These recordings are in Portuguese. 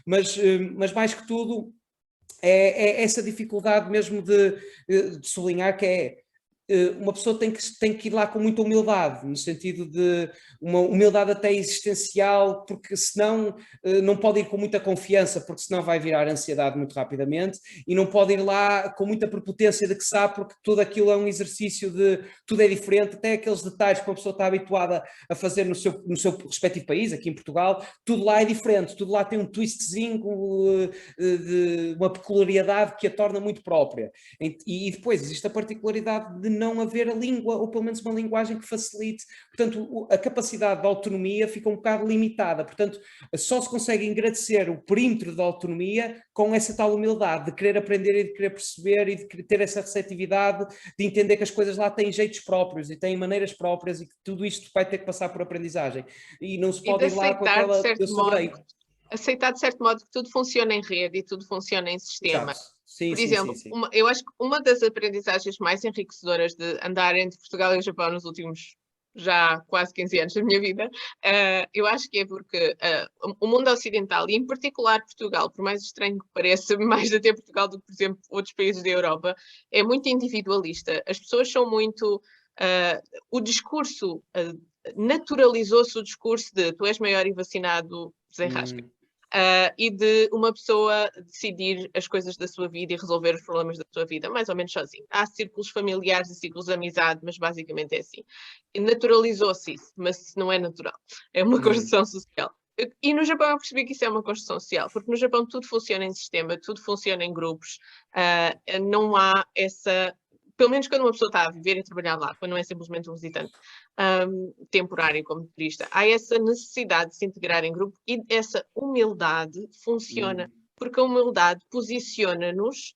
mas mais que tudo é essa dificuldade mesmo de sublinhar que uma pessoa tem que ir lá com muita humildade, no sentido de uma humildade até existencial, porque senão não pode ir com muita confiança, porque senão vai virar ansiedade muito rapidamente, e não pode ir lá com muita prepotência de que sabe, porque tudo aquilo é um exercício de tudo é diferente, até aqueles detalhes que uma pessoa está habituada a fazer no seu respectivo país, aqui em Portugal, tudo lá é diferente, tudo lá tem um twistzinho de uma peculiaridade que a torna muito própria. E depois existe a particularidade de não haver a língua, ou pelo menos uma linguagem que facilite, portanto a capacidade de autonomia fica um bocado limitada, portanto só se consegue engrandecer o perímetro da autonomia com essa tal humildade, de querer aprender e de querer perceber e de ter essa receptividade, de entender que as coisas lá têm jeitos próprios e têm maneiras próprias e que tudo isto vai ter que passar por aprendizagem, e não se pode ir lá com aquela eu saberei. Aceitar de certo modo que tudo funciona em rede e tudo funciona em sistema. Exato. Sim, por exemplo, eu acho que uma das aprendizagens mais enriquecedoras de andar entre Portugal e o Japão nos últimos já quase 15 anos da minha vida, eu acho que é porque o mundo ocidental, e em particular Portugal, por mais estranho que pareça, mais até Portugal do que, por exemplo, outros países da Europa, é muito individualista. As pessoas são muito... o discurso... naturalizou-se o discurso de tu és maior e vacinado, desenrasca. E de uma pessoa decidir as coisas da sua vida e resolver os problemas da sua vida, mais ou menos sozinho. Há círculos familiares e círculos de amizade, mas basicamente é assim. Naturalizou-se isso, mas não é natural. É uma construção social. E no Japão eu percebi que isso é uma construção social, porque no Japão tudo funciona em sistema, tudo funciona em grupos, não há essa... Pelo menos quando uma pessoa está a viver e trabalhar lá, quando não é simplesmente um visitante temporário como turista, há essa necessidade de se integrar em grupo e essa humildade funciona, porque a humildade posiciona-nos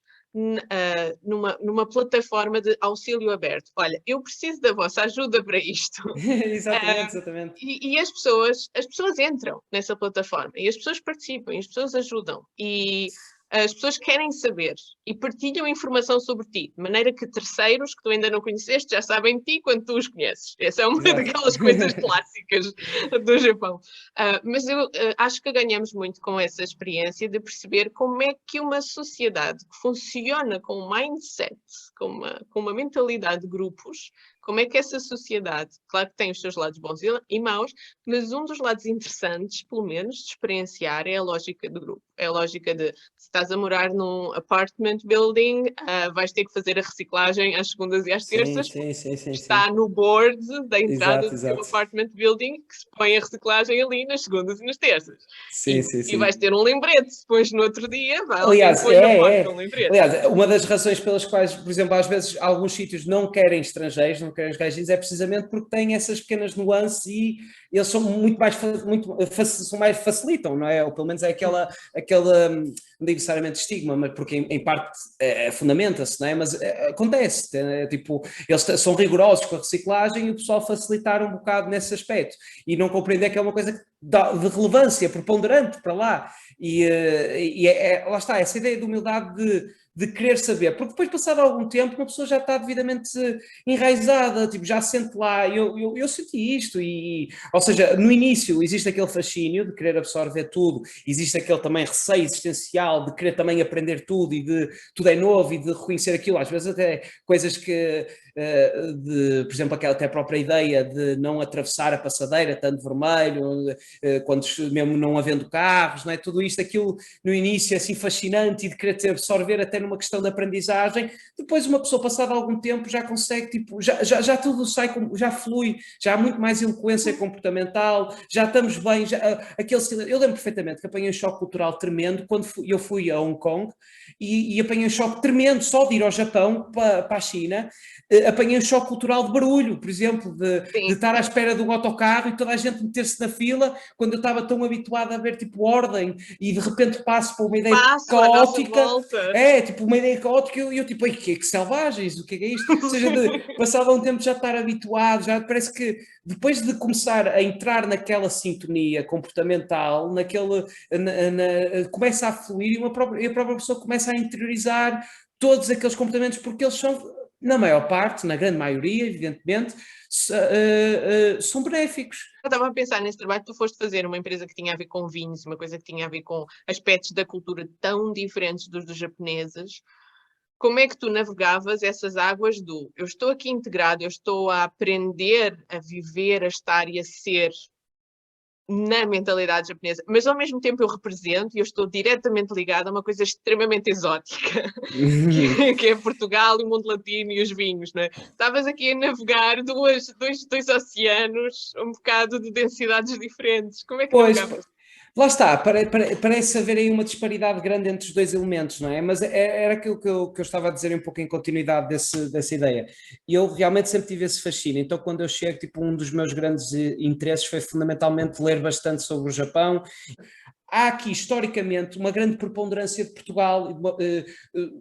numa plataforma de auxílio aberto. Olha, eu preciso da vossa ajuda para isto. Exatamente. E as pessoas entram nessa plataforma e as pessoas participam, e as pessoas ajudam e as pessoas querem saber e partilham informação sobre ti, de maneira que terceiros que tu ainda não conheceste já sabem de ti quando tu os conheces. Essa é uma daquelas coisas clássicas do Japão. Mas eu acho que ganhamos muito com essa experiência de perceber como é que uma sociedade que funciona com um mindset, com uma mentalidade de grupos, como é que essa sociedade, claro que tem os seus lados bons e maus, mas um dos lados interessantes, pelo menos, de experienciar é a lógica do grupo. É a lógica de, se estás a morar num apartment building, vais ter que fazer a reciclagem às segundas e às terças. Sim. Está no board da entrada do Exato. teu apartment building que se põe a reciclagem ali nas segundas e nas terças. Sim. E vais ter um lembrete, se pões no outro dia, vai Aliás, alguém pôr na porta um lembrete. Aliás, uma das razões pelas quais, por exemplo, às vezes alguns sítios não querem estrangeiros, não querem os gajinhos, é precisamente porque têm essas pequenas nuances e eles são facilitam, não é? Ou pelo menos é aquela não digo necessariamente estigma, mas porque em parte fundamenta-se, não é? Mas acontece, tipo, eles são rigorosos com a reciclagem e o pessoal facilitar um bocado nesse aspecto e não compreender que é uma coisa de relevância preponderante para lá. E lá está, essa ideia de humildade de querer saber, porque depois, passado algum tempo, uma pessoa já está devidamente enraizada, tipo, já sente lá, eu senti isto, ou seja, no início existe aquele fascínio de querer absorver tudo, existe aquele também receio existencial de querer também aprender tudo e de tudo é novo e de reconhecer aquilo, às vezes até coisas que, por exemplo, até a própria ideia de não atravessar a passadeira tanto vermelho, quando mesmo não havendo carros, não é? Tudo isto, aquilo no início é assim fascinante e de querer absorver até numa questão de aprendizagem, depois uma pessoa passado algum tempo já consegue, tipo, já tudo sai, já flui, já há muito mais eloquência comportamental, já estamos bem, eu lembro perfeitamente que apanhei um choque cultural tremendo quando eu fui a Hong Kong e apanhei um choque tremendo só de ir ao Japão para a China, apanhei um choque cultural de barulho, por exemplo, de estar à espera de um autocarro e toda a gente meter-se na fila, quando eu estava tão habituado a ver tipo ordem e de repente passo por uma ideia caótica, tipo uma ideia caótica e eu tipo, que selvagens, o que é isto? Ou seja, passado um tempo já estar habituado, já parece que depois de começar a entrar naquela sintonia comportamental, começa a fluir e a própria pessoa começa a interiorizar todos aqueles comportamentos porque eles são na maior parte, na grande maioria, evidentemente, são benéficos. Eu estava a pensar nesse trabalho que tu foste fazer, uma empresa que tinha a ver com vinhos, uma coisa que tinha a ver com aspectos da cultura tão diferentes dos japoneses. Como é que tu navegavas essas águas do eu estou aqui integrado, eu estou a aprender a viver, a estar e a ser na mentalidade japonesa, mas ao mesmo tempo eu represento e eu estou diretamente ligada a uma coisa extremamente exótica, que é Portugal, o mundo latino e os vinhos, não é? Estavas aqui a navegar dois oceanos, um bocado de densidades diferentes. Como é que Pois, navegavas? lá está, parece haver aí uma disparidade grande entre os dois elementos, não é? Mas era aquilo que eu estava a dizer um pouco em continuidade dessa ideia. E eu realmente sempre tive esse fascínio, então quando eu chego, tipo, um dos meus grandes interesses foi fundamentalmente ler bastante sobre o Japão. Há aqui, historicamente, uma grande preponderância de Portugal,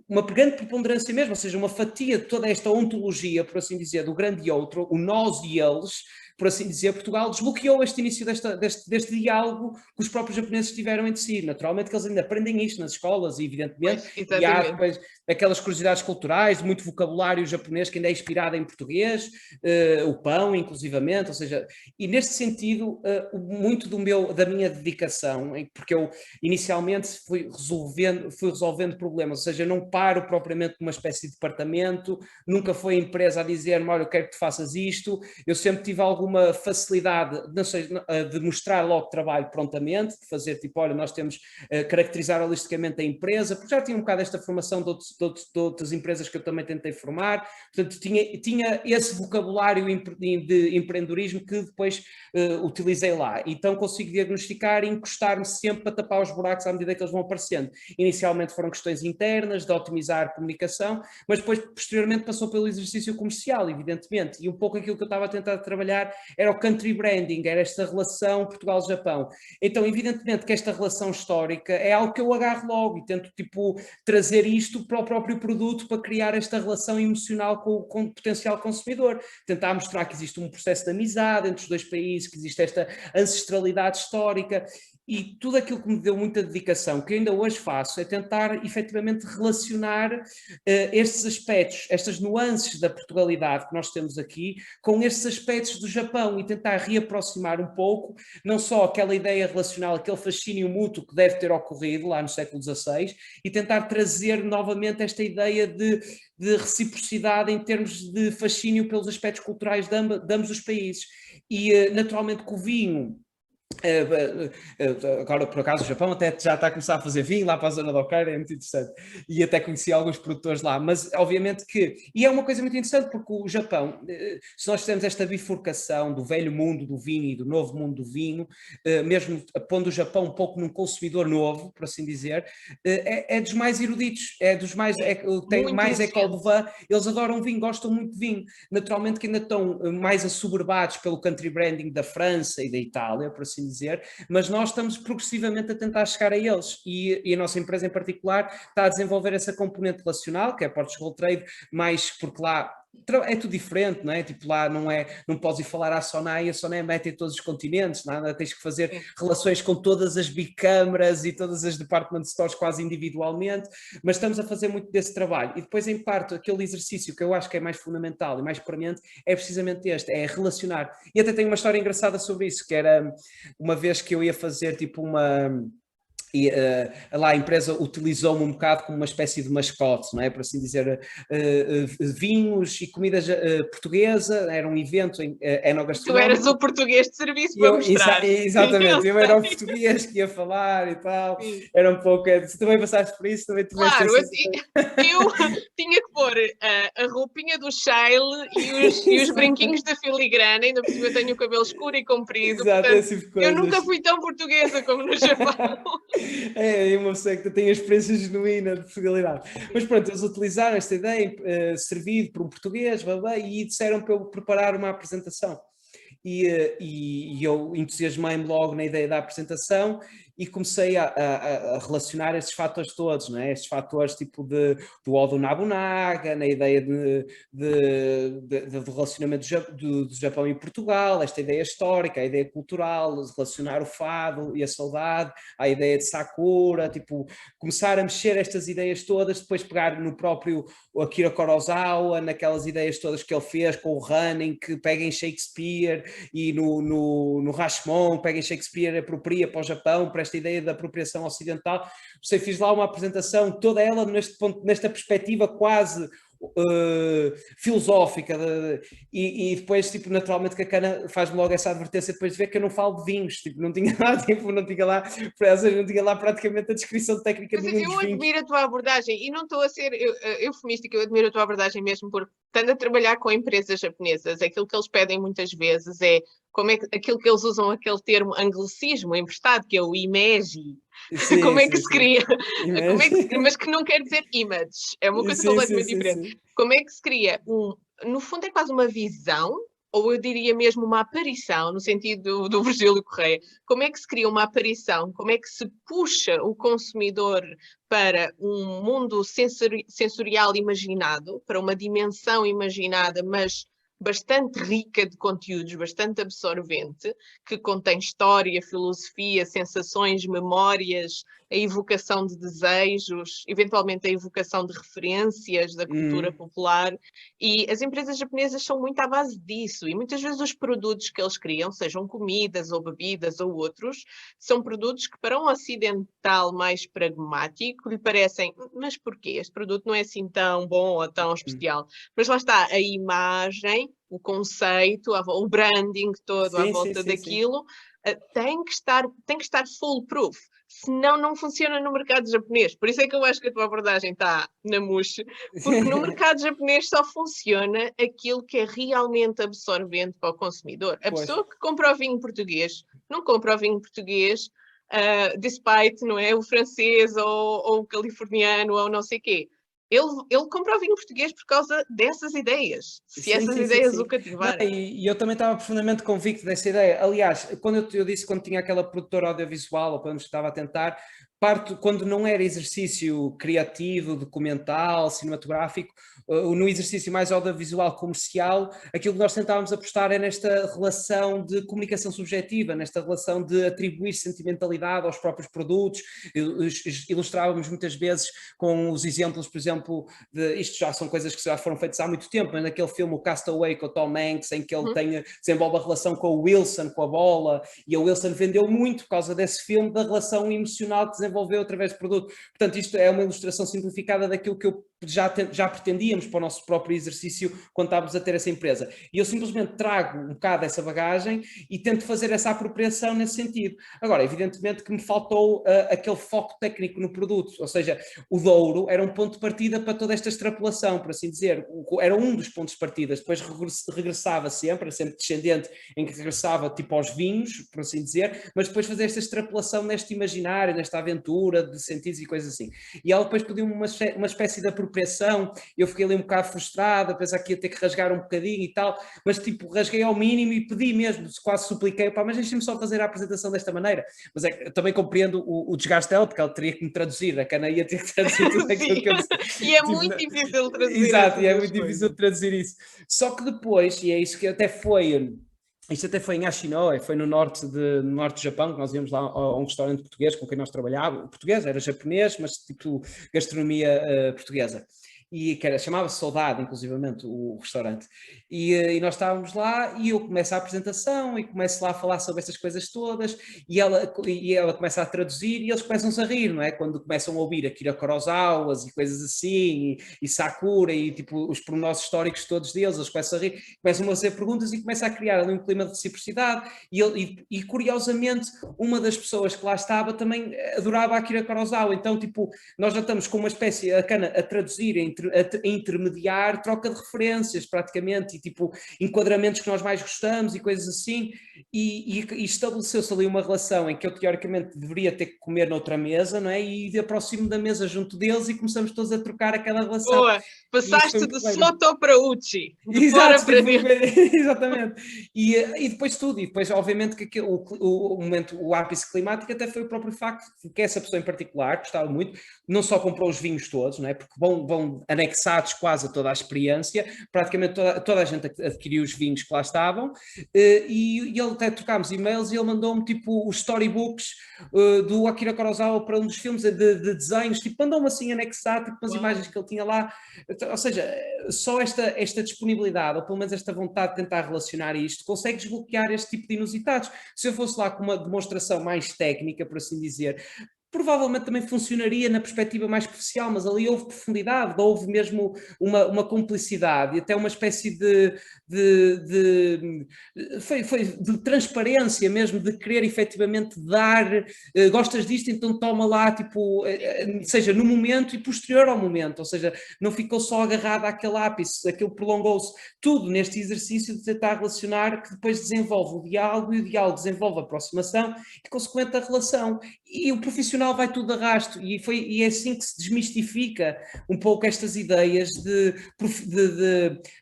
uma grande preponderância mesmo, ou seja, uma fatia de toda esta ontologia, por assim dizer, do grande e outro, o nós e eles, por assim dizer, Portugal desbloqueou este início deste diálogo que os próprios japoneses tiveram entre si. Naturalmente que eles ainda aprendem isto nas escolas, evidentemente, Pois, e há exatamente. depois aquelas curiosidades culturais, muito vocabulário japonês que ainda é inspirado em português, o pão, inclusivamente, ou seja, e neste sentido, muito da minha dedicação, porque eu inicialmente fui resolvendo problemas, ou seja, não paro propriamente numa espécie de departamento, nunca foi a empresa a dizer-me, olha, eu quero que tu faças isto, eu sempre tive alguma facilidade, não sei, de mostrar logo trabalho prontamente, de fazer tipo, olha, nós temos caracterizar holisticamente a empresa, porque já tinha um bocado esta formação de outras empresas que eu também tentei formar, portanto tinha esse vocabulário de empreendedorismo que depois utilizei lá, então consigo diagnosticar e encostar-me sempre para tapar os buracos à medida que eles vão aparecendo. Inicialmente foram questões internas, de otimizar a comunicação, mas depois posteriormente passou pelo exercício comercial, evidentemente, e um pouco aquilo que eu estava a tentar trabalhar era o country branding, era esta relação Portugal-Japão. Então, evidentemente que esta relação histórica é algo que eu agarro logo e tento, tipo, trazer isto para o próprio produto para criar esta relação emocional com o potencial consumidor. Tentar mostrar que existe um processo de amizade entre os dois países, que existe esta ancestralidade histórica e tudo aquilo que me deu muita dedicação, que ainda hoje faço, é tentar efetivamente relacionar estes aspectos, estas nuances da Portugalidade que nós temos aqui, com estes aspectos do Japão e tentar reaproximar um pouco, não só aquela ideia relacional, aquele fascínio mútuo que deve ter ocorrido lá no século XVI, e tentar trazer novamente esta ideia de reciprocidade em termos de fascínio pelos aspectos culturais de ambos os países. E naturalmente que o vinho, agora por acaso o Japão até já está a começar a fazer vinho lá para a zona do Okaira, é muito interessante, e até conheci alguns produtores lá, mas obviamente e é uma coisa muito interessante porque o Japão, se nós temos esta bifurcação do velho mundo do vinho e do novo mundo do vinho, mesmo pondo o Japão um pouco num consumidor novo, por assim dizer, é dos mais eruditos, tem Muito mais exigente. école eles adoram vinho, gostam muito de vinho, naturalmente que ainda estão mais assoberbados pelo country branding da França e da Itália, por assim dizer, mas nós estamos progressivamente a tentar chegar a eles e a nossa empresa em particular está a desenvolver essa componente relacional, que é a Portugal Trade, mais porque lá é tudo diferente, não é? Tipo, lá não podes ir falar à Sonai, a Sonai mete em todos os continentes, nada, tens que fazer relações com todas as bicâmaras e todas as department stores quase individualmente, mas estamos a fazer muito desse trabalho. E depois, em parte, aquele exercício que eu acho que é mais fundamental e mais premente é precisamente este, é relacionar. E até tenho uma história engraçada sobre isso, que era uma vez que eu ia fazer tipo e lá a empresa utilizou-me um bocado como uma espécie de mascote, não é? Por assim dizer, vinhos e comida portuguesa, era um evento Tu eras enogastronómico. o português de serviço E para eu, mostrar. Sim, eu exatamente, eu era o sei. português que ia falar e tal, Sim. era um pouco, se também passaste por isso, também tiveste Claro, essa... assim, eu tinha que pôr a roupinha do Shile e os brinquinhos da filigrana, ainda por cima eu tenho o cabelo escuro e comprido, Exato, portanto, esse tipo de eu coisas. nunca fui tão portuguesa como no Japão. É uma pessoa que tem a experiência genuína de Portugalidade. Mas pronto, eles utilizaram esta ideia, servido por um português, blá, blá, e disseram para eu preparar uma apresentação. E eu entusiasmei-me logo na ideia da apresentação e comecei a relacionar esses fatores todos, não é? Estes fatores tipo do Odo Nobunaga, na ideia do relacionamento do Japão e Portugal, esta ideia histórica, a ideia cultural, relacionar o fado e a saudade, a ideia de Sakura, tipo, começar a mexer estas ideias todas, depois pegar no próprio Akira Kurosawa, naquelas ideias todas que ele fez com o running, que pega em Shakespeare e no Rashomon, pega em Shakespeare e apropria para o Japão, para esta ideia da apropriação ocidental. Você fiz lá uma apresentação, toda ela nesta perspectiva quase filosófica e depois, tipo, naturalmente que a Cana faz-me logo essa advertência depois de ver que eu não falo de vinhos, tipo, não tinha lá, não tinha lá praticamente a descrição técnica de nenhum dos vinhos. Eu admiro a tua abordagem e não estou a ser eufemística, eu admiro a tua abordagem mesmo porque estando a trabalhar com empresas japonesas, aquilo que eles pedem muitas vezes é como é que, aquilo que eles usam, aquele termo anglicismo emprestado, que é o imagi. Sim, como é sim, que se cria? Mas que não quer dizer image, é uma coisa completamente diferente. Sim. Como é que se cria no fundo é quase uma visão, ou eu diria mesmo uma aparição, no sentido do Virgílio Correia, como é que se cria uma aparição, como é que se puxa o consumidor para um mundo sensorial imaginado, para uma dimensão imaginada, mas bastante rica de conteúdos, bastante absorvente, que contém história, filosofia, sensações, memórias, a evocação de desejos, eventualmente a evocação de referências da cultura popular, e as empresas japonesas são muito à base disso, e muitas vezes os produtos que eles criam, sejam comidas ou bebidas ou outros, são produtos que para um ocidental mais pragmático lhe parecem, mas porquê? Este produto não é assim tão bom ou tão especial. Mas lá está, a imagem, o conceito, o branding todo à volta daquilo, tem que estar foolproof. Senão não funciona no mercado japonês. Por isso é que eu acho que a tua abordagem está na mousse, porque no mercado japonês só funciona aquilo que é realmente absorvente para o consumidor. A pessoa que compra o vinho português, não compra o vinho português despite, não é, o francês ou o californiano ou não sei o quê. Ele compra o vinho português por causa dessas ideias, se essas ideias o cativarem. E eu também estava profundamente convicto dessa ideia. Aliás, quando eu disse, quando tinha aquela produtora audiovisual, ou quando estava a tentar, quando não era exercício criativo, documental, cinematográfico, no exercício mais audiovisual comercial, aquilo que nós tentávamos apostar é nesta relação de comunicação subjetiva, nesta relação de atribuir sentimentalidade aos próprios produtos. Ilustrávamos muitas vezes com os exemplos, por exemplo, isto já são coisas que já foram feitas há muito tempo, mas naquele filme o Castaway com o Tom Hanks, em que ele desenvolve a relação com o Wilson, com a bola, e o Wilson vendeu muito por causa desse filme, da relação emocional que desenvolveu através do produto. Portanto, isto é uma ilustração simplificada daquilo que já pretendíamos para o nosso próprio exercício quando estávamos a ter essa empresa. E eu simplesmente trago um bocado essa bagagem e tento fazer essa apropriação nesse sentido. Agora, evidentemente que me faltou aquele foco técnico no produto, ou seja, o Douro era um ponto de partida para toda esta extrapolação, por assim dizer, era um dos pontos de partida, depois regressava sempre descendente, em que regressava tipo aos vinhos, por assim dizer, mas depois fazer esta extrapolação neste imaginário, nesta aventura de sentidos e coisas assim. E ela depois pediu-me uma espécie de apropriação, eu fiquei ali um bocado frustrada, pensar que ia ter que rasgar um bocadinho e tal, mas tipo, rasguei ao mínimo e pedi mesmo, quase supliquei, mas deixem-me só fazer a apresentação desta maneira. Mas eu também compreendo o desgaste dela, porque ela teria que me traduzir, a Cana ia ter que traduzir tudo aquilo que eu disse. E é muito difícil traduzir. Exato, e é muito difícil traduzir isso. Só que depois, e é isso que até foi... Isto até foi em Ashinoe, foi no norte do Japão, que nós íamos lá a um restaurante português com quem nós trabalhávamos. O português era japonês, mas tipo gastronomia portuguesa. E chamava-se Saudade, inclusivamente, o restaurante. E nós estávamos lá e eu começo a apresentação e começo lá a falar sobre estas coisas todas e ela começa a traduzir e eles começam-se a rir, não é? Quando começam a ouvir Akira Kurosawas e coisas assim, e Sakura e tipo os pormenores históricos todos deles, eles começam a rir, começam a fazer perguntas e começa a criar ali um clima de reciprocidade e curiosamente uma das pessoas que lá estava também adorava Akira Kurosawa, então tipo nós já estamos com uma espécie, a Cana a traduzir, a a intermediar troca de referências, praticamente, e tipo, enquadramentos que nós mais gostamos e coisas assim, e estabeleceu-se ali uma relação em que eu, teoricamente, deveria ter que comer noutra mesa, não é? E aproximo da mesa junto deles e começamos todos a trocar aquela relação. Boa! E isso foi Passaste muito de bem. Soto para Uchi, de fora Exato, para tipo, dentro. exatamente. E depois tudo, e depois obviamente que o momento, o ápice climático até foi o próprio facto que essa pessoa em particular gostava muito, não só comprou os vinhos todos, não é? Porque vão anexados quase a toda a experiência, praticamente toda a gente adquiriu os vinhos que lá estavam, e ele até trocámos e-mails e ele mandou-me tipo os storybooks do Akira Kurosawa para um dos filmes de desenhos, tipo, mandou-me assim anexar, tipo, as imagens que ele tinha lá, ou seja, só esta disponibilidade, ou pelo menos esta vontade de tentar relacionar isto, consegue desbloquear este tipo de inusitados. Se eu fosse lá com uma demonstração mais técnica, por assim dizer, provavelmente também funcionaria na perspectiva mais superficial, mas ali houve profundidade, houve mesmo uma cumplicidade e até uma espécie foi de transparência mesmo, de querer efetivamente dar, gostas disto, então toma lá, tipo, seja no momento e posterior ao momento, ou seja, não ficou só agarrado àquele ápice, aquilo prolongou-se, tudo neste exercício de tentar relacionar, que depois desenvolve o diálogo e o diálogo desenvolve a aproximação e consequente a relação, e o profissional vai tudo de arrasto, e é assim que se desmistifica um pouco estas ideias de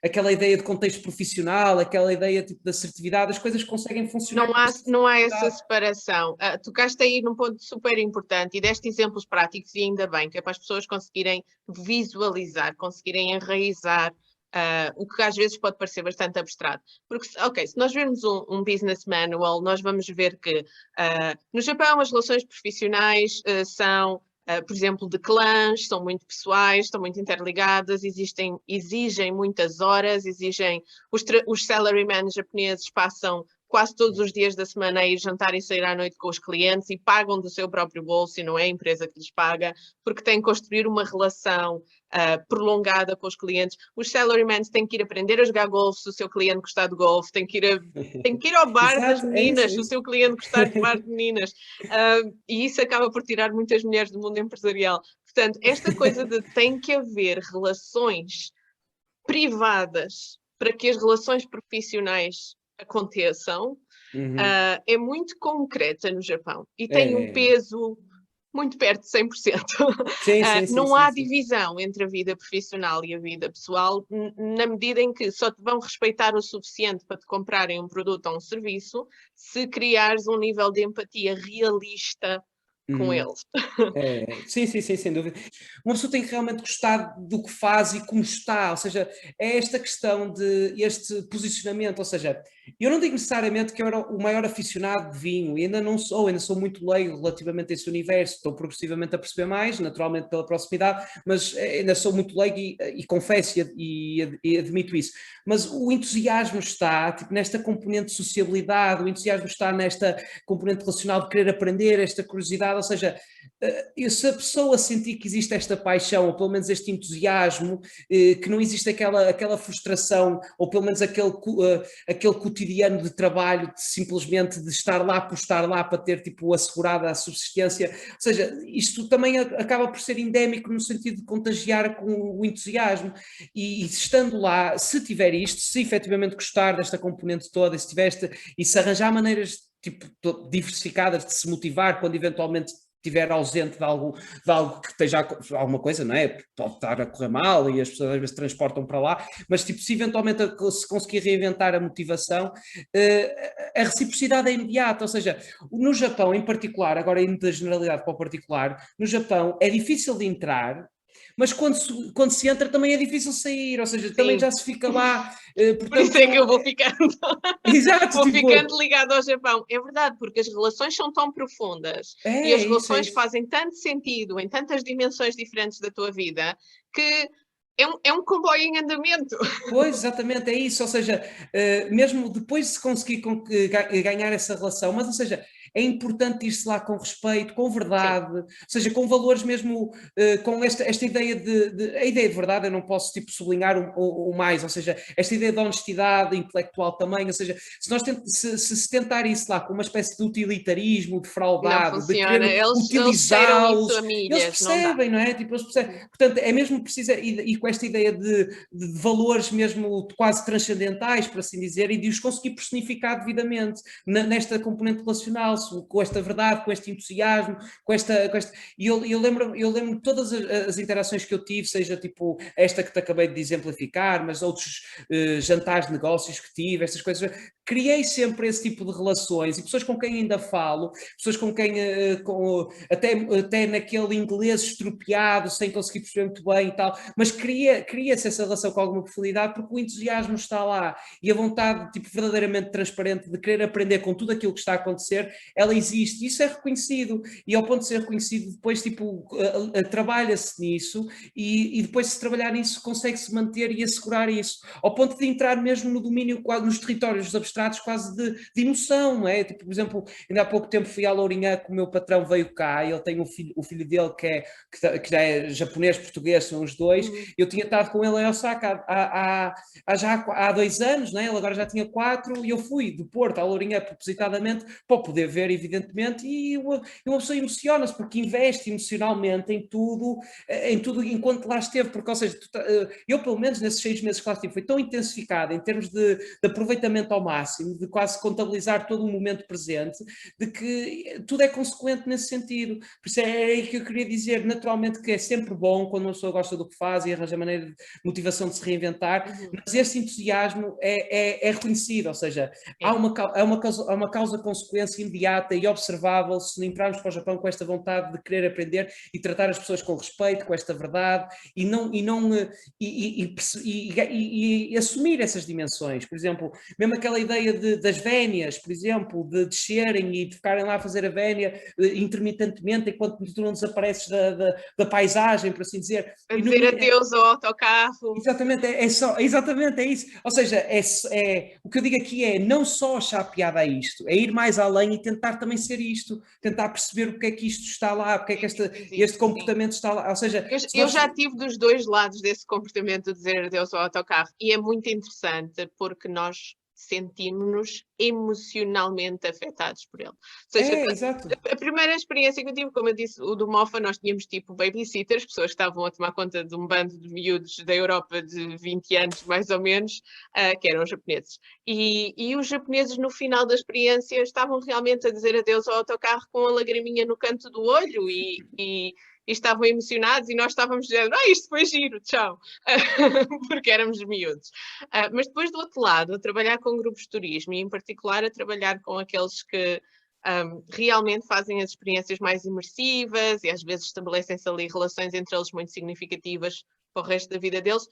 aquela ideia de contexto profissional, aquela ideia tipo, de assertividade, as coisas conseguem funcionar. Não há essa separação. Tocaste aí num ponto super importante e deste exemplos práticos, e ainda bem, que é para as pessoas conseguirem visualizar, conseguirem enraizar o que às vezes pode parecer bastante abstrato. Porque, ok, se nós vermos um business manual, nós vamos ver que no Japão as relações profissionais são, por exemplo, de clãs, são muito pessoais, estão muito interligadas, exigem muitas horas, os salarymen japoneses passam quase todos os dias da semana a ir jantar e sair à noite com os clientes e pagam do seu próprio bolso, e não é a empresa que lhes paga, porque têm que construir uma relação prolongada com os clientes. Os salarymen têm que ir aprender a jogar golfe se o seu cliente gostar de golfe, têm que ir ao bar das meninas se o seu cliente gostar de bar de meninas. E isso acaba por tirar muitas mulheres do mundo empresarial. Portanto, esta coisa de tem que haver relações privadas para que as relações profissionais aconteçam, é muito concreta no Japão e tem um peso muito perto de 100%. Não há divisão entre a vida profissional e a vida pessoal, na medida em que só te vão respeitar o suficiente para te comprarem um produto ou um serviço se criares um nível de empatia realista com eles. Sim, sem dúvida. Uma pessoa tem que realmente gostar do que faz e como está, ou seja, é esta questão de este posicionamento, ou seja, eu não digo necessariamente que eu era o maior aficionado de vinho, e ainda não sou, ainda sou muito leigo relativamente a esse universo, estou progressivamente a perceber mais, naturalmente pela proximidade, mas ainda sou muito leigo e confesso e admito isso, mas o entusiasmo está tipo, nesta componente de sociabilidade, o entusiasmo está nesta componente relacional de querer aprender, esta curiosidade, ou seja, se a pessoa sentir que existe esta paixão, ou pelo menos este entusiasmo, que não existe aquela frustração, ou pelo menos aquele cotidiano de trabalho, de simplesmente de estar lá por estar lá para ter tipo assegurada a subsistência, ou seja, isto também acaba por ser endémico no sentido de contagiar com o entusiasmo, e estando lá, se tiver isto, se efetivamente gostar desta componente toda, e se arranjar maneiras tipo, diversificadas de se motivar quando eventualmente estiver ausente de algo que esteja alguma coisa, não é? Pode estar a correr mal e as pessoas às vezes transportam para lá, mas tipo, se eventualmente se conseguir reinventar a motivação, a reciprocidade é imediata, ou seja, no Japão em particular, agora indo da generalidade para o particular, no Japão é difícil de entrar, mas quando se entra também é difícil sair, ou seja, também já se fica lá. Portanto, por isso é que eu vou ficando, exato, ficando ligado ao Japão. É verdade, porque as relações são tão profundas e as relações fazem tanto sentido em tantas dimensões diferentes da tua vida que é um comboio em andamento. Pois, exatamente, é isso, ou seja, mesmo depois de se conseguir ganhar essa relação, mas ou seja, é importante ir-se lá com respeito, com verdade, ou seja, com valores mesmo, com esta ideia a ideia de verdade, eu não posso tipo sublinhar o mais, ou seja, esta ideia de honestidade intelectual também, ou seja, se tentar isso lá com uma espécie de utilitarismo, de fraudado, de querer utilizá-los, eles percebem, não é? Tipo, eles percebem, portanto, é mesmo preciso, e com com esta ideia de valores mesmo quase transcendentais, por assim dizer, e de os conseguir personificar devidamente nesta componente relacional, com esta verdade, com este entusiasmo, com esta e eu lembro de todas as interações que eu tive, seja tipo esta que te acabei de exemplificar, mas outros jantares de negócios que tive, estas coisas, criei sempre esse tipo de relações, e pessoas com quem ainda falo, pessoas com quem até naquele inglês estropiado, sem conseguir perceber muito bem e tal, mas cria-se essa relação com alguma profundidade, porque o entusiasmo está lá, e a vontade tipo, verdadeiramente transparente de querer aprender com tudo aquilo que está a acontecer, ela existe, e isso é reconhecido, e ao ponto de ser reconhecido, depois tipo, trabalha-se nisso, e depois se trabalhar nisso consegue-se manter e assegurar isso, ao ponto de entrar mesmo no domínio, nos territórios abstratos quase de emoção, não é? Tipo, por exemplo, ainda há pouco tempo fui à Lourinhã, que o meu patrão veio cá, e ele tem o filho dele que já é japonês-português, são os dois, eu tinha estado com ele em Osaka já há 2 anos, né? Ele agora já tinha 4, e eu fui do Porto à Lourinhã propositadamente para poder ver, evidentemente, e uma pessoa emociona-se, porque investe emocionalmente em tudo enquanto lá esteve, porque, ou seja, eu pelo menos nesses 6 meses que lá estive, foi tão intensificado em termos de aproveitamento ao máximo, de quase contabilizar todo o momento presente, de que tudo é consequente nesse sentido. Por isso é aí que eu queria dizer, naturalmente, que é sempre bom quando uma pessoa gosta do que faz e arranja maneira de motivação de se reinventar, mas esse entusiasmo é reconhecido, ou seja, há uma causa-consequência imediata e observável se entrarmos para o Japão com esta vontade de querer aprender e tratar as pessoas com respeito, com esta verdade, e assumir essas dimensões. Por exemplo, mesmo aquela ideia das vénias, por exemplo, de descerem e de ficarem lá a fazer a vénia intermitentemente enquanto tu não desapareces da paisagem, por assim dizer. A dizer adeus ao autocarro. Exatamente, exatamente, é isso. Ou seja, o que eu digo aqui é não só achar piada a isto, é ir mais além e tentar também ser isto, tentar perceber o que é que isto está lá, porque é que este comportamento está lá. Ou seja, eu já tive dos 2 lados desse comportamento de dizer adeus ao autocarro, e é muito interessante porque nós sentimos-nos emocionalmente afetados por ele. Ou seja, exato. a primeira experiência que eu tive, como eu disse, o do Mofa, nós tínhamos tipo babysitters, pessoas que estavam a tomar conta de um bando de miúdos da Europa de 20 anos, mais ou menos, que eram japoneses. E os japoneses, no final da experiência, estavam realmente a dizer adeus ao autocarro com a lagriminha no canto do olho e estavam emocionados, e nós estávamos dizendo, isto foi giro, tchau, porque éramos miúdos. Mas depois do outro lado, a trabalhar com grupos de turismo, e em particular a trabalhar com aqueles que realmente fazem as experiências mais imersivas, e às vezes estabelecem-se ali relações entre eles muito significativas para o resto da vida deles.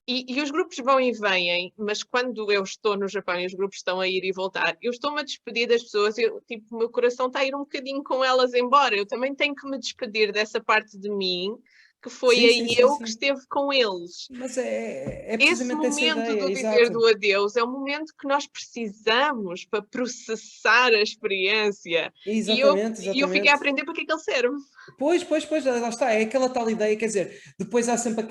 E os grupos vão e vêm, mas quando eu estou no Japão e os grupos estão a ir e voltar, eu estou-me a despedir das pessoas, tipo, o meu coração está a ir um bocadinho com elas embora. Eu também tenho que me despedir dessa parte de mim, que foi eu que esteve com eles. Mas é Esse precisamente essa momento ideia, do dizer exato. do adeus é um momento que nós precisamos para processar a experiência. Exatamente, E eu fiquei a exatamente. aprender para que é que ele serve. Pois, lá está, é aquela tal ideia, quer dizer, depois há sempre,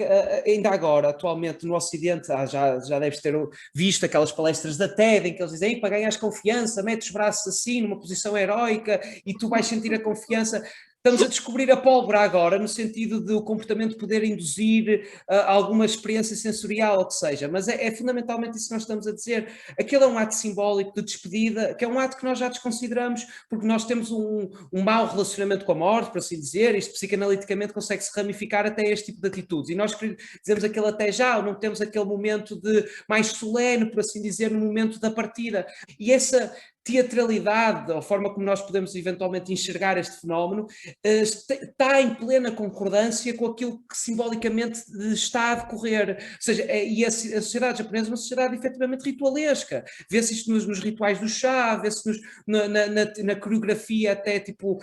ainda agora, atualmente no Ocidente, já deves ter visto aquelas palestras da TED em que eles dizem, para ganhares confiança, metes os braços assim, numa posição heroica, e tu vais sentir a confiança. Estamos a descobrir a pólvora agora, no sentido de o comportamento poder induzir alguma experiência sensorial, ou o que seja, mas é fundamentalmente isso que nós estamos a dizer. Aquele é um ato simbólico de despedida, que é um ato que nós já desconsideramos, porque nós temos um mau relacionamento com a morte, por assim dizer, isto psicanaliticamente consegue-se ramificar até este tipo de atitudes, e nós dizemos aquele até já, ou não temos aquele momento de mais solene, por assim dizer, no momento da partida, e essa teatralidade, a forma como nós podemos eventualmente enxergar este fenómeno, está em plena concordância com aquilo que simbolicamente está a decorrer. Ou seja, e a sociedade japonesa é uma sociedade efetivamente ritualesca. Vê-se isto nos rituais do chá, vê-se na coreografia até tipo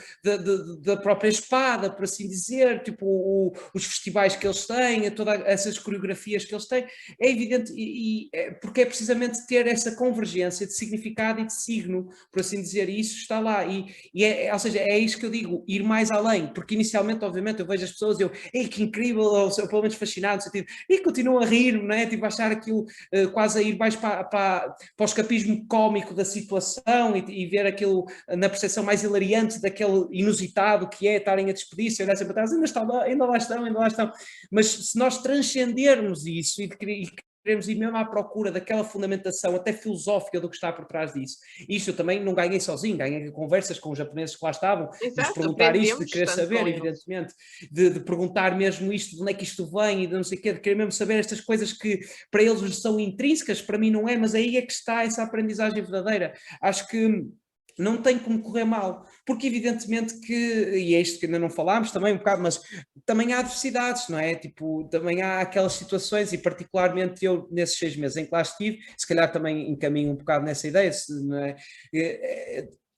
da própria espada, por assim dizer, tipo os festivais que eles têm, todas essas coreografias que eles têm. É evidente, porque é precisamente ter essa convergência de significado e de signo digno, por assim dizer, e isso está lá, ou seja, é isso que eu digo, ir mais além, porque inicialmente, obviamente, eu vejo as pessoas e ei, que incrível, ou pelo menos fascinado, no sentido, e continuo a rir, não é? Tipo, achar aquilo quase a ir mais para o escapismo cómico da situação e ver aquilo na percepção mais hilariante daquele inusitado que é estarem a despedir-se, olhar sempre para trás, ainda lá estão, mas se nós transcendermos isso e queremos ir mesmo à procura daquela fundamentação até filosófica do que está por trás disso. Isto eu também não ganhei sozinho, ganhei conversas com os japoneses que lá estavam, de lhes perguntar isto, de querer saber, evidentemente, de perguntar mesmo isto, de onde é que isto vem e de não sei o quê, de querer mesmo saber estas coisas que para eles são intrínsecas, para mim não é, mas aí é que está essa aprendizagem verdadeira. Acho que não tem como correr mal, porque evidentemente que, e é isto que ainda não falámos também um bocado, mas também há adversidades, não é? Tipo, também há aquelas situações, e particularmente eu nesses 6 meses em que lá estive, se calhar também encaminho um bocado nessa ideia, não é?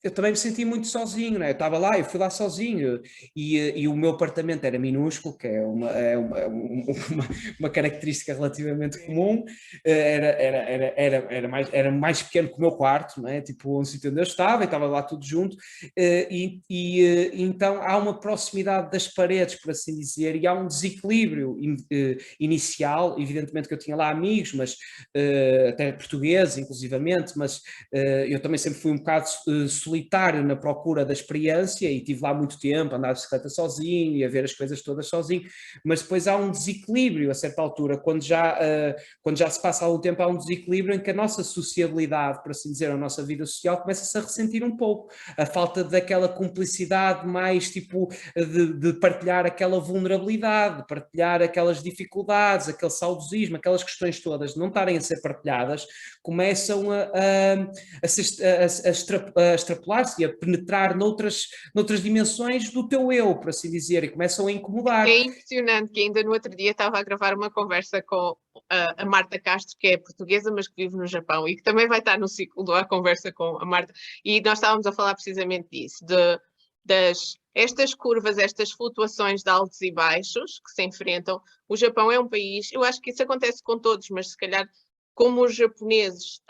Eu também me senti muito sozinho, não é? Eu estava lá, eu fui lá sozinho e o meu apartamento era minúsculo, que é uma característica relativamente comum, era mais pequeno que o meu quarto, não é? Tipo, um sítio onde eu estava, e estava lá tudo junto, então há uma proximidade das paredes, por assim dizer, e há um desequilíbrio inicial, evidentemente que eu tinha lá amigos, mas até portugueses, inclusivamente, mas eu também sempre fui um bocado solitário na procura da experiência e tive lá muito tempo, a andar de bicicleta sozinho e a ver as coisas todas sozinho, mas depois há um desequilíbrio a certa altura, quando já se passa algum tempo, há um desequilíbrio em que a nossa sociabilidade, por assim dizer, a nossa vida social começa-se a ressentir um pouco, a falta daquela cumplicidade mais tipo de partilhar aquela vulnerabilidade, de partilhar aquelas dificuldades, aquele saudosismo, aquelas questões todas, de não estarem a ser partilhadas, começam a extrapolar-se e a penetrar noutras dimensões do teu eu, por assim dizer, e começam a incomodar. É impressionante que ainda no outro dia estava a gravar uma conversa com a Marta Castro, que é portuguesa, mas que vive no Japão, e que também vai estar no ciclo da conversa com a Marta, e nós estávamos a falar precisamente disso, estas curvas, estas flutuações de altos e baixos que se enfrentam. O Japão é um país, eu acho que isso acontece com todos, mas se calhar como os japoneses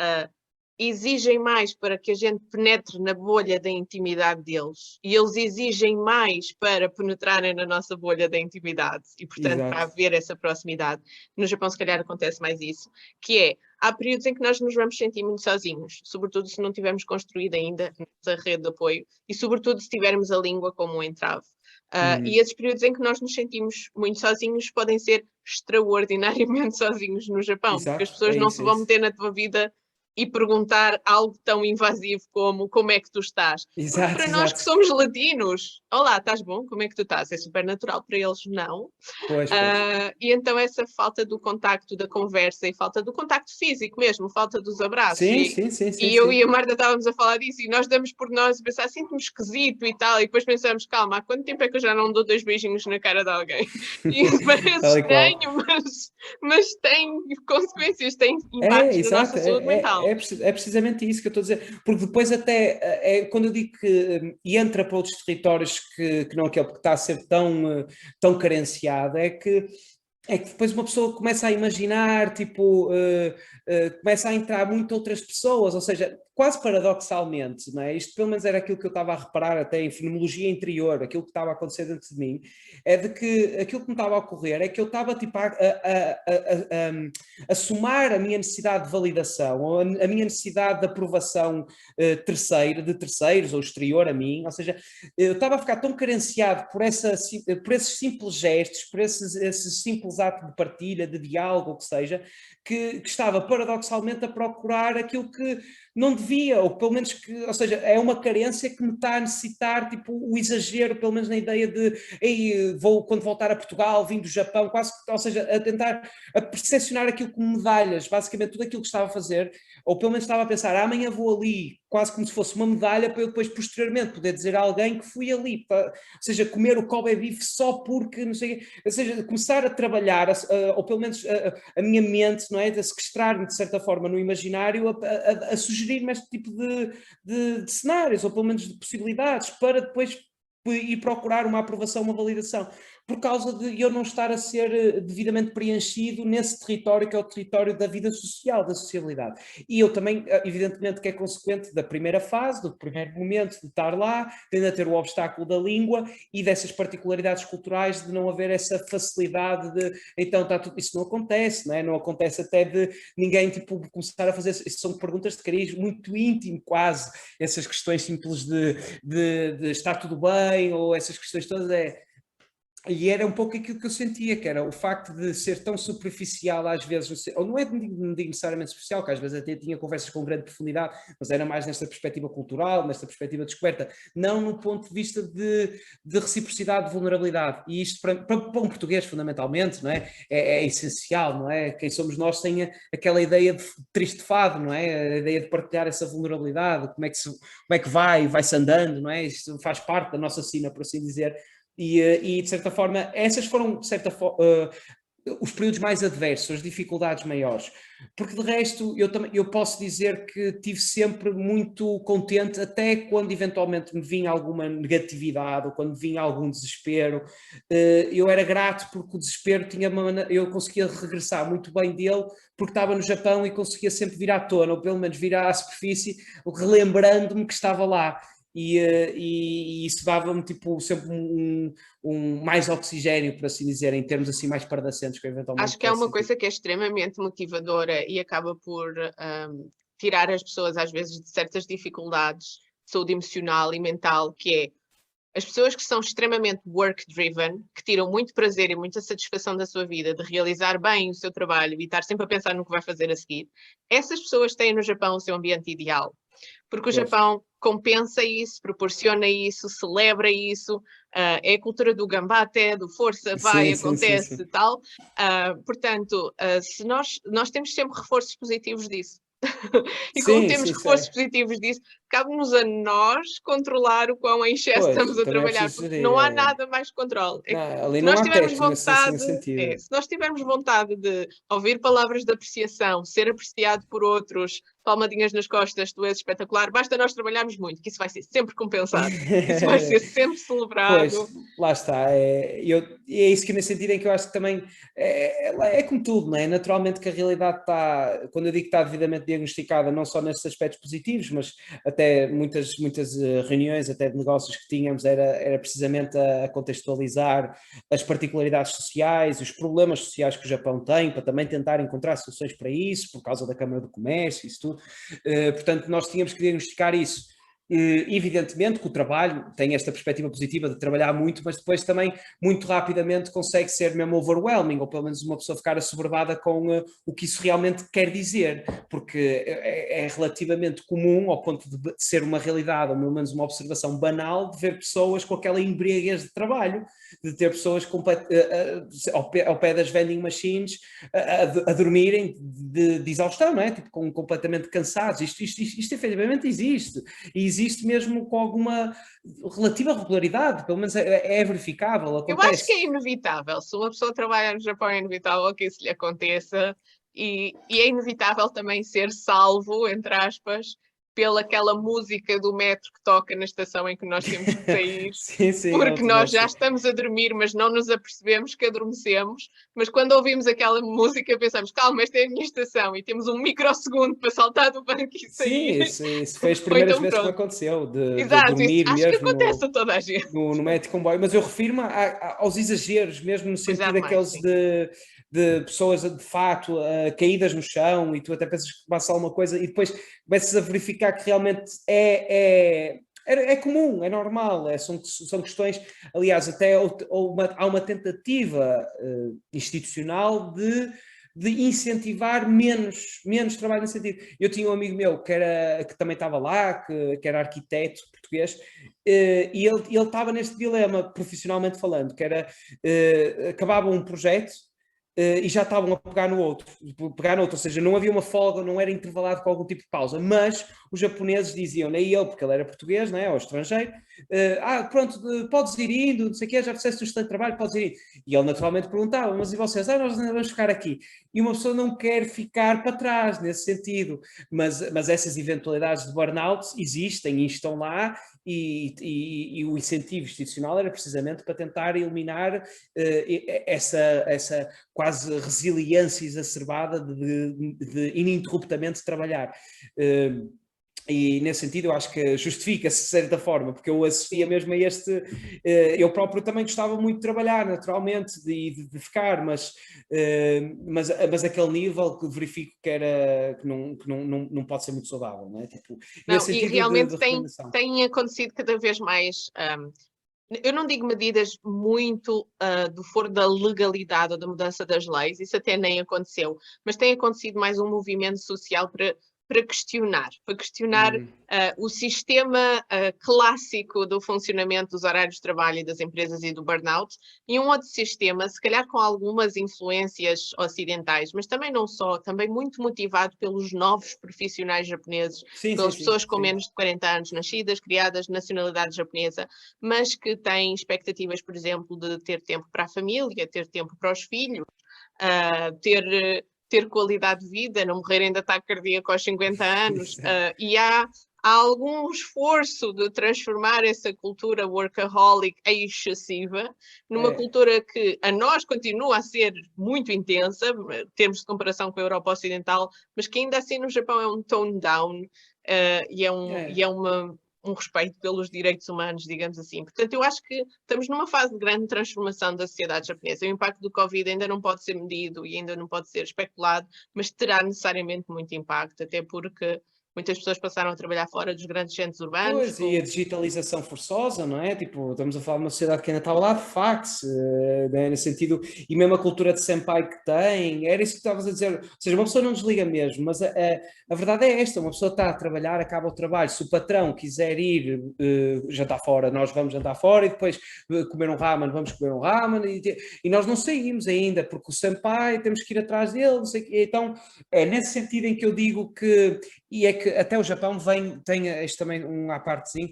exigem mais para que a gente penetre na bolha da intimidade deles, e eles exigem mais para penetrarem na nossa bolha da intimidade, e portanto Exato. para haver essa proximidade. No Japão se calhar acontece mais isso, que é, há períodos em que nós nos vamos sentir muito sozinhos, sobretudo se não tivermos construído ainda essa rede de apoio, e sobretudo se tivermos a língua como um entrave. E esses períodos em que nós nos sentimos muito sozinhos podem ser extraordinariamente sozinhos no Japão, Exato, porque as pessoas não se vão meter na tua vida e perguntar algo tão invasivo como é que tu estás. Exato, porque para nós que somos latinos, olá, estás bom? Como é que tu estás? É super natural, para eles não. Pois. E então essa falta do contacto, da conversa e falta do contacto físico mesmo, falta dos abraços. Sim. E eu e a Marta estávamos a falar disso e nós damos por nós a pensar, sinto-me esquisito e tal, e depois pensamos, calma, há quanto tempo é que eu já não dou 2 beijinhos na cara de alguém? E isso parece estranho, mas tem consequências, tem impactos na nossa saúde mental. É precisamente isso que eu estou a dizer, porque depois até, quando eu digo que entra para outros territórios que não aquele, porque está a ser tão carenciado, é que depois uma pessoa começa a imaginar, tipo, começa a entrar muito outras pessoas, ou seja, quase paradoxalmente, não é? Isto pelo menos era aquilo que eu estava a reparar até em fenomenologia interior, aquilo que estava a acontecer dentro de mim, é de que aquilo que me estava a ocorrer é que eu estava tipo a somar a minha necessidade de validação, ou a minha necessidade de aprovação de terceiros ou exterior a mim, ou seja, eu estava a ficar tão carenciado por esses simples gestos, por esses simples atos de partilha, de diálogo, o que seja, que estava paradoxalmente a procurar aquilo que não devia, ou pelo menos ou seja, é uma carência que me está a necessitar, tipo, o exagero, pelo menos na ideia de, quando voltar a Portugal, vim do Japão, quase, ou seja, a tentar a percepcionar aquilo como medalhas, basicamente tudo aquilo que estava a fazer, ou pelo menos estava a pensar, amanhã vou ali, quase como se fosse uma medalha, para eu depois posteriormente poder dizer a alguém que fui ali, ou seja, comer o Kobe beef só porque, não sei, ou seja, começar a trabalhar, ou pelo menos a minha mente, não é, a sequestrar-me de certa forma no imaginário, a sugerir-me este tipo de cenários, ou pelo menos de possibilidades, para depois ir procurar uma aprovação, uma validação. por causa de eu não estar a ser devidamente preenchido nesse território que é o território da vida social, da sociabilidade. E eu também, evidentemente, que é consequente da primeira fase, do primeiro momento de estar lá, tendo a ter o obstáculo da língua e dessas particularidades culturais de não haver essa facilidade de, então tá tudo, isso não acontece, não é? Não acontece até de ninguém tipo começar a fazer, isso são perguntas de cariz muito íntimo quase, essas questões simples de estar tudo bem, ou essas questões todas, e era um pouco aquilo que eu sentia, que era o facto de ser tão superficial às vezes, ou não digo necessariamente superficial, que às vezes até tinha conversas com grande profundidade, mas era mais nesta perspectiva cultural, nesta perspectiva de descoberta, não no ponto de vista de reciprocidade, de vulnerabilidade. E isto para um português, fundamentalmente, não é? É essencial, não é? Quem somos nós tem aquela ideia de triste fado, não é? A ideia de partilhar essa vulnerabilidade, como é que vai-se andando, não é? Isto faz parte da nossa sina, por assim dizer. E de certa forma, essas foram, de certa forma, os períodos mais adversos, as dificuldades maiores. Porque de resto, eu posso dizer que estive sempre muito contente, até quando eventualmente me vinha alguma negatividade, ou quando vinha algum desespero, eu era grato porque o desespero eu conseguia regressar muito bem dele, porque estava no Japão e conseguia sempre vir à tona, ou pelo menos vir à superfície, relembrando-me que estava lá. E isso dava-me tipo, sempre mais oxigênio, por assim dizer, em termos assim mais pardacentos que eu eventualmente Acho que é uma sentir. coisa que é extremamente motivadora e acaba por tirar as pessoas, às vezes, de certas dificuldades de saúde emocional e mental, que é as pessoas que são extremamente work-driven, que tiram muito prazer e muita satisfação da sua vida, de realizar bem o seu trabalho e estar sempre a pensar no que vai fazer a seguir, essas pessoas têm no Japão o seu ambiente ideal. Porque o Japão compensa isso, proporciona isso, celebra isso, é a cultura do gambá até, do força, vai, Sim, acontece, sim. tal. Portanto, se nós temos sempre reforços positivos disso. E como Sim, temos sim, reforços sei. positivos disso, cabe-nos a nós controlar o quão em excesso estamos Pois, a também é trabalhar, preciso porque gerir. não há nada mais controle. É que Não, ali se não nós há tivermos teto nesse vontade, sentido. se nós tivermos vontade de ouvir palavras de apreciação, ser apreciado por outros, palmadinhas nas costas, tu és espetacular, basta nós trabalharmos muito, que isso vai ser sempre compensado, isso vai ser sempre Pois, celebrado. lá está. E é isso que nesse sentido em que eu acho que também é como tudo, não é? Naturalmente que a realidade está, quando eu digo que está devidamente diagnosticada, não só nesses aspectos positivos, mas até muitas reuniões, até de negócios que tínhamos, era precisamente a contextualizar as particularidades sociais, os problemas sociais que o Japão tem, para também tentar encontrar soluções para isso, por causa da Câmara do Comércio, isso tudo. Portanto, nós tínhamos que diagnosticar isso. Evidentemente que o trabalho tem esta perspectiva positiva de trabalhar muito, mas depois também muito rapidamente consegue ser mesmo overwhelming, ou pelo menos uma pessoa ficar assoberbada com o que isso realmente quer dizer, porque é relativamente comum, ao ponto de ser uma realidade, ou pelo menos uma observação banal, de ver pessoas com aquela embriaguez de trabalho, de ter pessoas ao pé das vending machines a dormirem de exaustão, não é? Tipo, completamente cansados. Isto efetivamente existe. E existe mesmo com alguma relativa regularidade, pelo menos é verificável, Eu acho que acontece. é inevitável, se uma pessoa trabalha no Japão é inevitável que isso lhe aconteça e é inevitável também ser salvo, entre aspas, pelaquela música do metro que toca na estação em que nós temos que sair, Sim, porque nós já sim. estamos a dormir, mas não nos apercebemos que adormecemos, mas quando ouvimos aquela música pensamos, calma, esta é a minha estação, e temos um microsegundo para saltar do banco e Sim, sair, isso foi as ou primeiras então vezes que me pronto. aconteceu, de Exato, isso dormir acho que mesmo acontece a toda a gente. no metro comboio, mas eu refiro-me aos exageros, mesmo no Pois há sentido demais, aqueles sim. de pessoas de fato caídas no chão e tu até pensas que passa alguma coisa e depois começas a verificar que realmente é comum, é normal, são questões, aliás, até há uma tentativa institucional de incentivar menos trabalho nesse sentido. Eu tinha um amigo meu que também estava lá, que era arquiteto português, e ele estava neste dilema, profissionalmente falando, que era, acabava um projeto, e já estavam a pegar no outro, ou seja, não havia uma folga, não era intervalado com algum tipo de pausa, mas os japoneses diziam, nem ele, porque ele era português, né, ou estrangeiro, pronto, podes ir indo, não sei o quê, já fizeste um excelente trabalho, podes ir indo. E ele naturalmente perguntava, mas e vocês? Nós ainda vamos ficar aqui. E uma pessoa não quer ficar para trás, nesse sentido, mas essas eventualidades de burnout existem e estão lá, e o incentivo institucional era precisamente para tentar eliminar essa quase resiliência exacerbada de ininterruptamente trabalhar. E nesse sentido eu acho que justifica-se de certa forma, porque eu assistia mesmo a eu próprio também gostava muito de trabalhar naturalmente, de ficar, mas aquele nível que verifico que não pode ser muito saudável, não é? Tipo, não, nesse sentido e realmente de recomendação. tem acontecido cada vez mais, eu não digo medidas muito do foro da legalidade ou da mudança das leis, isso até nem aconteceu, mas tem acontecido mais um movimento social para questionar o sistema clássico do funcionamento dos horários de trabalho e das empresas e do burnout, e um outro sistema, se calhar com algumas influências ocidentais, mas também não só, também muito motivado pelos novos profissionais japoneses, pelas pessoas com menos de 40 anos nascidas, criadas de nacionalidade japonesa, mas que têm expectativas, por exemplo, de ter tempo para a família, ter tempo para os filhos, ter qualidade de vida, não morrerem de ataque cardíaco aos 50 anos, e há algum esforço de transformar essa cultura workaholic excessiva numa cultura que a nós continua a ser muito intensa, em termos de comparação com a Europa Ocidental, mas que ainda assim no Japão é um tone down, e é um respeito pelos direitos humanos, digamos assim. Portanto, eu acho que estamos numa fase de grande transformação da sociedade japonesa. O impacto do Covid ainda não pode ser medido e ainda não pode ser especulado, mas terá necessariamente muito impacto, até porque muitas pessoas passaram a trabalhar fora dos grandes centros urbanos. Pois, e a digitalização forçosa, não é? Tipo, estamos a falar de uma sociedade que ainda está lá de fax, né? Nesse sentido, e mesmo a cultura de senpai que tem, era isso que estavas a dizer, ou seja, uma pessoa não desliga mesmo, mas a verdade é esta, uma pessoa está a trabalhar, acaba o trabalho, se o patrão quiser ir jantar fora, nós vamos jantar fora, e depois comer um ramen, vamos comer um ramen, e nós não saímos ainda, porque o senpai, temos que ir atrás dele, não sei o quê. Então, é nesse sentido em que eu digo que, e é que até o Japão tem este também à partezinho,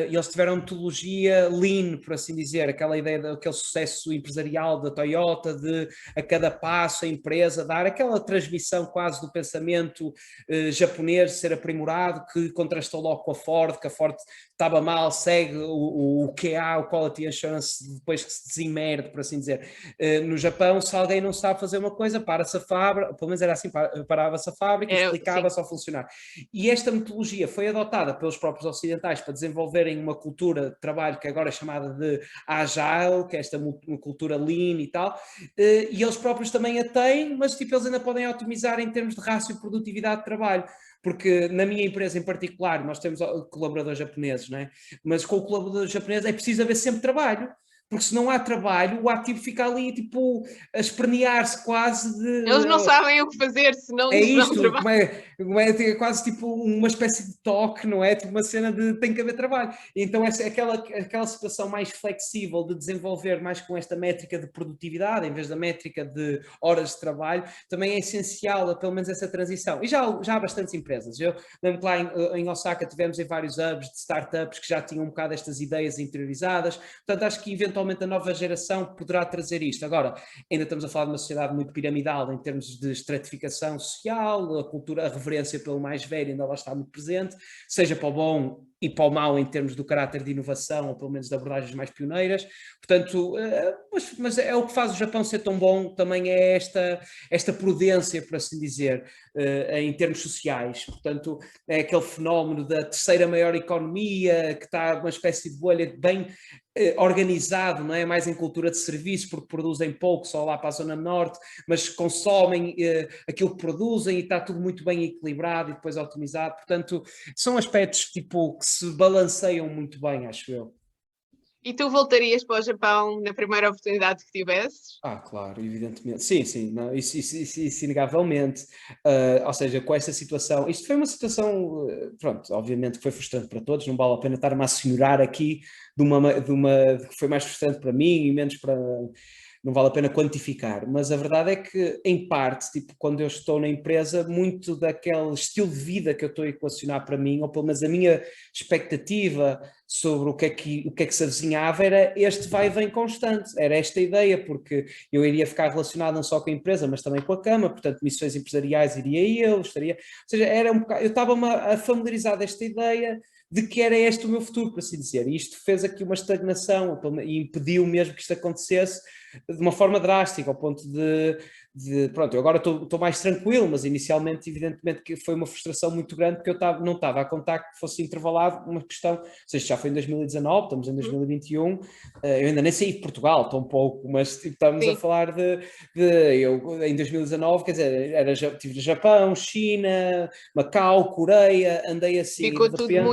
eles tiveram metodologia lean, por assim dizer, aquela ideia daquele sucesso empresarial da Toyota, de a cada passo a empresa dar aquela transmissão quase do pensamento japonês ser aprimorado, que contrastou logo com a Ford, que a Ford estava mal, segue o QA, o Quality Assurance, depois que se desimerde, por assim dizer. No Japão, se alguém não sabe fazer uma coisa, para-se a fábrica, pelo menos era assim, parava-se a fábrica, explicava-se ao funcionário. E esta metodologia foi adotada pelos próprios ocidentais para desenvolverem uma cultura de trabalho que agora é chamada de Agile, que é esta cultura Lean e tal, e eles próprios também a têm, mas tipo, eles ainda podem otimizar em termos de rácio e produtividade de trabalho. Porque na minha empresa em particular, nós temos colaboradores japoneses, não é? Mas com o colaborador japonês é preciso haver sempre trabalho. Porque se não há trabalho, o ativo fica ali, tipo, a espernear-se quase de... Eles não sabem o que fazer se não É lhes dão isto, trabalho. é quase tipo uma espécie de toque, não é? Tipo uma cena de tem que haver trabalho. Então essa é aquela situação mais flexível de desenvolver mais com esta métrica de produtividade, em vez da métrica de horas de trabalho, também é essencial, pelo menos essa transição. E já há bastantes empresas. Eu lembro que lá em Osaka tivemos em vários hubs de startups que já tinham um bocado estas ideias interiorizadas. Portanto, acho que eventualmente a nova geração poderá trazer isto. Agora, ainda estamos a falar de uma sociedade muito piramidal em termos de estratificação social, a cultura, a reverência pelo mais velho ainda lá está muito presente, seja para o bom e para o mau em termos do caráter de inovação, ou pelo menos de abordagens mais pioneiras. Portanto, mas é o que faz o Japão ser tão bom, também é esta prudência, por assim dizer, em termos sociais. Portanto, é aquele fenómeno da terceira maior economia, que está uma espécie de bolha bem organizado, não é? Mais em cultura de serviço, porque produzem pouco só lá para a zona norte, mas consomem aquilo que produzem e está tudo muito bem equilibrado e depois otimizado. Portanto, são aspectos tipo que se balanceiam muito bem, acho eu. E tu voltarias para o Japão na primeira oportunidade que tivesses? Claro, evidentemente. Sim, não, isso inegavelmente. Ou seja, com esta situação, isto foi uma situação, pronto, obviamente que foi frustrante para todos, não vale a pena estar-me a senhorar aqui de que foi mais frustrante para mim e menos para... Não vale a pena quantificar, mas a verdade é que, em parte, tipo, quando eu estou na empresa, muito daquele estilo de vida que eu estou a equacionar para mim, ou pelo menos a minha expectativa sobre o que é que se avizinhava, era este vai e vem constante, era esta ideia, porque eu iria ficar relacionado não só com a empresa, mas também com a Câmara, portanto, missões empresariais iria eu, estaria... Ou seja, era um bocado, eu estava-me a familiarizar desta ideia, de que era este o meu futuro, por assim dizer. E isto fez aqui uma estagnação e impediu mesmo que isto acontecesse de uma forma drástica, ao ponto pronto, eu agora estou mais tranquilo, mas inicialmente, evidentemente, que foi uma frustração muito grande, porque eu não estava a contar que fosse intervalado uma questão, ou seja, já foi em 2019, estamos em 2021, eu ainda nem saí de Portugal, tão pouco, mas tipo, estamos a falar eu em 2019, quer dizer, estive no Japão, China, Macau, Coreia, andei assim. Ficou e de tudo repente,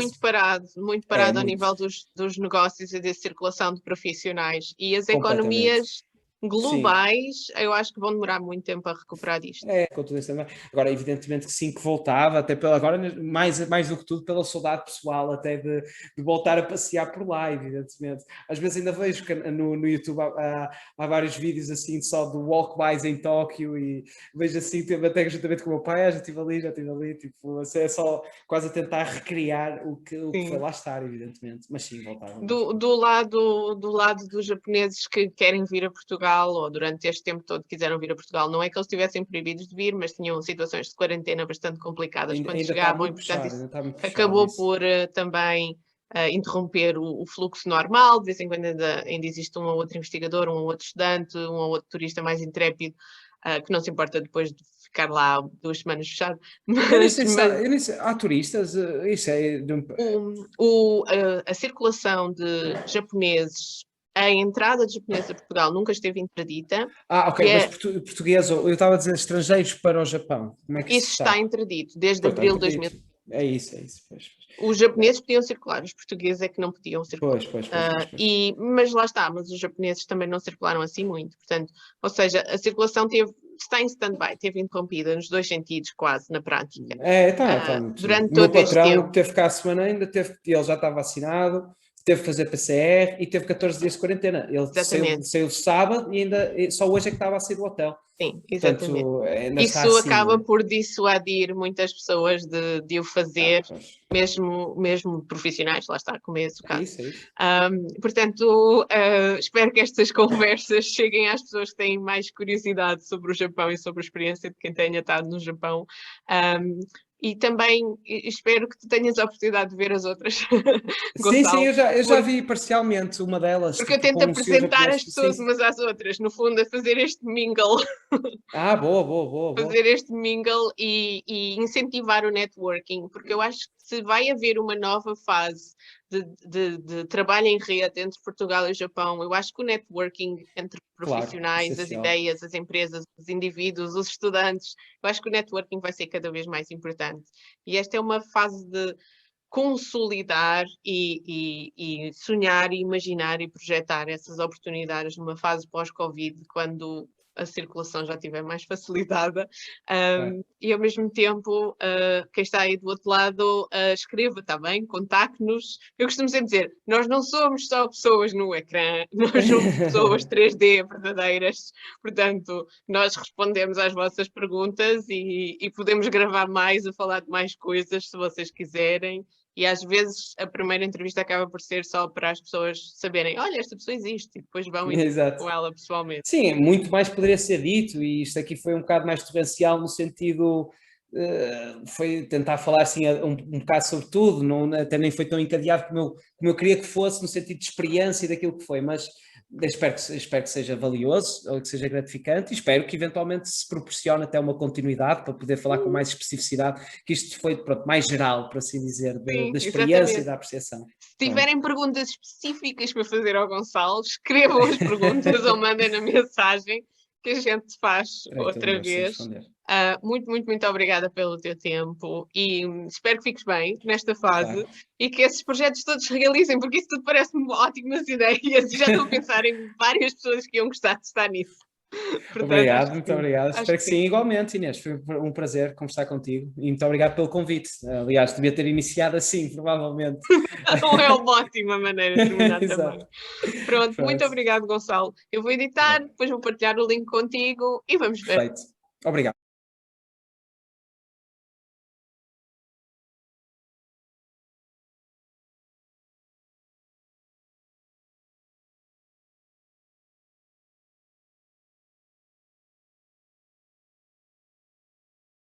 muito parado ao nível dos negócios e da circulação de profissionais. E as completamente. economias Sim. globais, eu acho que vão demorar muito tempo a recuperar disto. Com tudo isso também. Agora, evidentemente que sim, que voltava, até agora, mais do que tudo, pela saudade pessoal, até de voltar a passear por lá, evidentemente. Às vezes ainda vejo que no YouTube há vários vídeos assim só de walk-bys em Tóquio e vejo assim, até juntamente com o meu pai, já estive ali, tipo, assim, é só quase a tentar recriar o que foi lá estar, evidentemente. Mas sim, voltava. Do lado dos japoneses que querem vir a Portugal, ou durante este tempo todo quiseram vir a Portugal, não é que eles estivessem proibidos de vir, mas tinham situações de quarentena bastante complicadas quando Ainda está chegavam, e muito portanto puxado, isso ainda está muito puxado acabou isso. por também interromper o fluxo normal. De vez em quando ainda existe um ou outro investigador, um ou outro estudante, um ou outro turista mais intrépido, que não se importa depois de ficar lá 2 semanas fechado. Eu nem sei se há turistas, isso é A circulação de japoneses, a entrada de japoneses a Portugal nunca esteve interdita. ok, mas português, eu estava a dizer estrangeiros para o Japão, como é que isso Isso está está? interdito desde Pois, está abril de 2000. interdito. É isso, pois. Os japoneses podiam circular, os portugueses é que não podiam circular. Pois. Mas lá está, mas os japoneses também não circularam assim muito. Portanto, ou seja, a circulação está em stand-by, teve interrompida nos 2 sentidos, quase, na prática. Tá muito. Durante O meu todo este patrão tempo. teve cá a semana ainda, ele já está vacinado, teve que fazer PCR e teve 14 dias de quarentena. Ele saiu sábado e ainda só hoje é que estava a sair do hotel. Sim, exatamente. Portanto, ainda está Isso assim, acaba não é? por dissuadir muitas pessoas de o fazer, Pois. mesmo profissionais, lá está, como é esse o É caso. isso. Portanto, espero que estas conversas cheguem às pessoas que têm mais curiosidade sobre o Japão e sobre a experiência de quem tenha estado no Japão. E também espero que tu tenhas a oportunidade de ver as outras, Sim, Gonçalo. eu já vi parcialmente uma delas, Porque eu tipo, tento com um senhor apresentar japonês. as pessoas umas às outras, no fundo, a fazer este mingle. Boa. Fazer este mingle e incentivar o networking, porque eu acho que se vai haver uma nova fase de trabalho em rede entre Portugal e Japão, eu acho que o networking entre profissionais, as essencial. ideias, as empresas, os indivíduos, os estudantes, eu acho que o networking vai ser cada vez mais importante. E esta é uma fase de consolidar e sonhar e imaginar e projetar essas oportunidades numa fase pós-Covid, quando a circulação já estiver mais facilitada, e ao mesmo tempo, quem está aí do outro lado, escreva, está bem? Contacte-nos. Eu costumo sempre dizer, nós não somos só pessoas no ecrã, nós somos pessoas 3D verdadeiras, portanto, nós respondemos às vossas perguntas e podemos gravar mais, a falar de mais coisas, se vocês quiserem. E às vezes a primeira entrevista acaba por ser só para as pessoas saberem, olha, esta pessoa existe, e depois vão e Exato. com ela pessoalmente. Sim, muito mais poderia ser dito, e isto aqui foi um bocado mais torrencial no sentido, foi tentar falar assim um bocado sobre tudo, até nem foi tão encadeado como eu queria que fosse, no sentido de experiência daquilo que foi, mas espero que seja valioso, ou que seja gratificante, e espero que eventualmente se proporcione até uma continuidade para poder falar com mais especificidade, que isto foi, pronto, mais geral, por assim dizer, da experiência Exatamente. e da apreciação. Se tiverem perguntas específicas para fazer ao Gonçalo, escrevam as perguntas ou mandem na mensagem que a gente faz outra vez. Muito obrigada pelo teu tempo e espero que fiques bem nesta fase e que esses projetos todos se realizem, porque isso tudo parece-me ótimas ideias e já estou a pensar em várias pessoas que iam gostar de estar nisso. Portanto, muito obrigado. Espero que sim, igualmente, Inês. Foi um prazer conversar contigo e muito obrigado pelo convite. Aliás, devia ter iniciado assim, provavelmente. Não é uma ótima maneira de terminar também. Pronto, muito obrigado, Gonçalo. Eu vou editar, depois vou partilhar o link contigo e vamos ver. Perfeito. Obrigado.